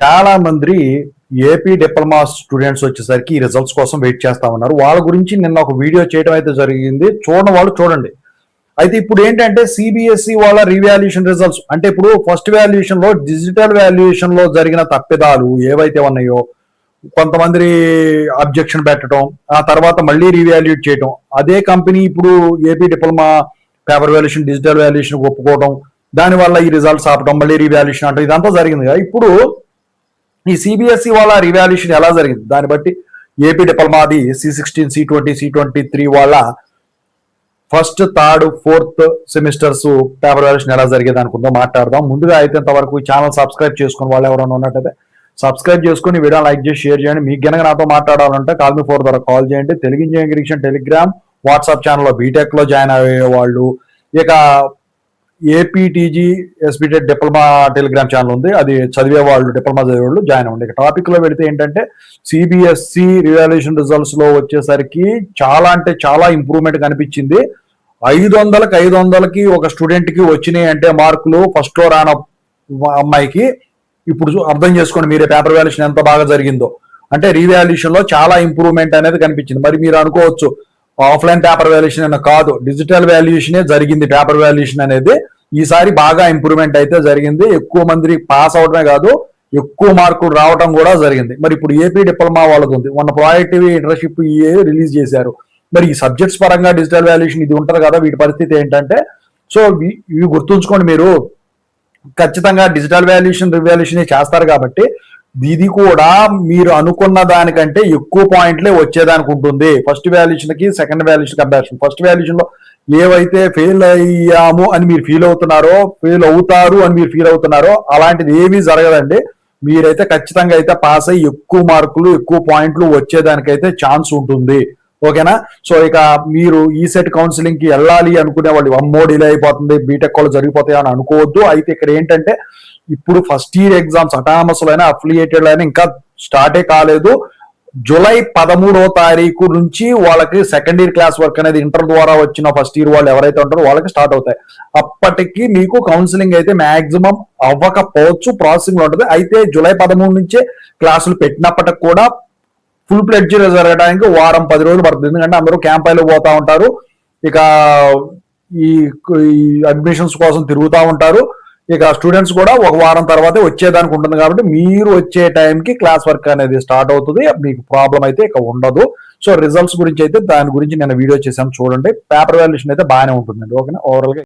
చాలా మంది AP diploma students వచ్చేసరికి ఈ రిజల్ట్స్ కోసం వెయిట్ చేస్తా ఉన్నారు. వాళ్ళ గురించి నిన్న ఒక వీడియో చేయడం అయితే జరిగింది. చూడని వాళ్ళు చూడండి. అయితే ఇప్పుడు ఏంటంటే సిబిఎస్ఈ వాళ్ళ రీవాల్యుయేషన్ రిజల్ట్స్ అంటే ఇప్పుడు ఫస్ట్ వాల్యుయేషన్ లో డిజిటల్ వాల్యుయేషన్ లో జరిగిన తప్పిదాలు ఏవైతే ఉన్నాయో కొంతమంది అబ్జెక్షన్ పెట్టడం, ఆ తర్వాత మళ్ళీ రీవాల్యుయేట్ చేయడం, అదే కంపెనీ ఇప్పుడు AP diploma paper valuation digital valuation ఒప్పుకోవడం, దానివల్ల ఈ రిజల్ట్స్ ఆపడం, మళ్ళీ రీవాల్యుయేషన్ అంటే ఇదంతా జరిగింది కదా. ఇప్పుడు ఈ సిబిఎస్ఈ వాళ్ళ రివాల్యూషన్ ఎలా జరిగింది దాన్ని బట్టి ఏపీ డిప్లొమాది C16 C20 C23 వాళ్ళ first third fourth semesters paper valuation ఎలా జరిగేది అనుకుందాం, మాట్లాడదాం. ముందుగా అయితే ఇంతవరకు ఛానల్ సబ్స్క్రైబ్ చేసుకుని వాళ్ళు ఎవరైనా ఉన్నట్టయితే సబ్స్క్రైబ్ చేసుకుని వీడియో లైక్ చేసి షేర్ చేయండి. మీకు గనక నాతో మాట్లాడాలంటే కాల్ మీ ఫోర్ ద్వారా కాల్ చేయండి. తెలుగు ఇంజనీరింగ్ టెలిగ్రామ్ వాట్సాప్ ఛానల్లో బీటెక్ లో జాయిన్ అయ్యే వాళ్ళు, ఇక ఏపీటీజీ ఎస్బీటెక్ డిప్లొమా టెలిగ్రామ్ ఛానల్ ఉంది, అది చదివే వాళ్ళు డిప్లొమా చదివే వాళ్ళు జాయిన్ అవ్వండి. ఇక టాపిక్ లో పెడితే ఏంటంటే సిబిఎస్ఈ రివాల్యుయేషన్ రిజల్ట్స్ లో వచ్చేసరికి చాలా అంటే చాలా ఇంప్రూవ్మెంట్ కనిపించింది. 500కి ఒక స్టూడెంట్ కి వచ్చినాయి అంటే మార్కులు ఫస్ట్ రాన అమ్మాయికి. ఇప్పుడు అర్థం చేసుకోండి మీరే పేపర్ వాల్యుయేషన్ ఎంత బాగా జరిగిందో. అంటే రీవాల్యుయేషన్ లో చాలా ఇంప్రూవ్మెంట్ అనేది కనిపించింది. మరి మీరు అనుకోవచ్చు ఆఫ్లైన్ పేపర్ వాల్యుయేషన్ అన్న కాదు, డిజిటల్ వాల్యుయేషనే జరిగింది పేపర్ వాల్యుయేషన్ అనేది. ఈసారి బాగా ఇంప్రూవ్మెంట్ అయితే జరిగింది. ఎక్కువ మంది పాస్ అవడమే కాదు, ఎక్కువ మార్కులు రావడం కూడా జరిగింది. మరి ఇప్పుడు ఏపీ డిప్లొమా వాళ్ళది ఉంది, మొన్న ప్రాజెక్టివ్ ఇంటర్న్షిప్ రిలీజ్ చేశారు. మరి ఈ సబ్జెక్ట్స్ పరంగా డిజిటల్ వాల్యుయేషన్ ఇది ఉంటుంది కదా, వీటి పరిస్థితి ఏంటంటే, సో ఇవి గుర్తుంచుకోండి మీరు. ఖచ్చితంగా డిజిటల్ వాల్యుయేషన్ రివాల్యుయేషన్ చేస్తారు కాబట్టి ఇది కూడా మీరు అనుకున్న దానికంటే ఎక్కువ పాయింట్లే వచ్చేదానికి ఉంటుంది. ఫస్ట్ వాల్యుయేషన్ కి second valuation comparison. First valuation లో ఏవైతే ఫెయిల్ అయ్యాము అని మీరు ఫీల్ అవుతున్నారో, ఫెయిల్ అవుతారు అని మీరు ఫీల్ అవుతున్నారో, అలాంటిది ఏమీ జరగదండి. మీరైతే ఖచ్చితంగా అయితే పాస్ అయ్యి ఎక్కువ మార్కులు ఎక్కువ పాయింట్లు వచ్చేదానికైతే ఛాన్స్ ఉంటుంది. ఓకేనా? సో ఇక మీరు ఈ సెట్ కౌన్సిలింగ్ కి వెళ్ళాలి అనుకునే వాళ్ళు అమ్మో డిలే అయిపోతుంది, బీటెక్ వాళ్ళు జరిగిపోతాయి అని అనుకోవద్దు. అయితే ఇక్కడ ఏంటంటే ఇప్పుడు ఫస్ట్ ఇయర్ ఎగ్జామ్స్ అటానమస్ అయినా అఫిలియేటెడ్ అయినా ఇంకా స్టార్టే కాలేదు. జూలై 13వ తారీఖు నుంచి వాళ్ళకి సెకండ్ ఇయర్ క్లాస్ వర్క్ అనేది ఇంటర్ ద్వారా వచ్చిన ఫస్ట్ ఇయర్ వాళ్ళు ఎవరైతే ఉంటారో వాళ్ళకి స్టార్ట్ అవుతాయి. అప్పటికి మీకు కౌన్సిలింగ్ అయితే మాక్సిమం అవ్వకపోవచ్చు, ప్రాసెసింగ్ లో ఉంటుంది. అయితే జూలై 13 నుంచే క్లాసులు పెట్టినప్పటికి కూడా ఫుల్ ప్లెడ్జ్ జరగడానికి వారం 10 రోజులు పడుతుంది. ఎందుకంటే అందరూ క్యాంపైలో పోతా ఉంటారు, ఇక ఈ అడ్మిషన్స్ కోసం తిరుగుతూ ఉంటారు. ఇక స్టూడెంట్స్ కూడా ఒక వారం తర్వాతే వచ్చేదానికి ఉంటుంది. కాబట్టి మీరు వచ్చే టైంకి క్లాస్ వర్క్ అనేది స్టార్ట్ అవుతుంది, మీకు ప్రాబ్లం అయితే ఇక ఉండదు. సో రిజల్ట్స్ గురించి అయితే దాని గురించి నేను వీడియో చేశాను, చూడండి. పేపర్ వాల్యుయేషన్ అయితే బాగానే ఉంటుందండి. ఓకేనా? ఓవరాల్ గా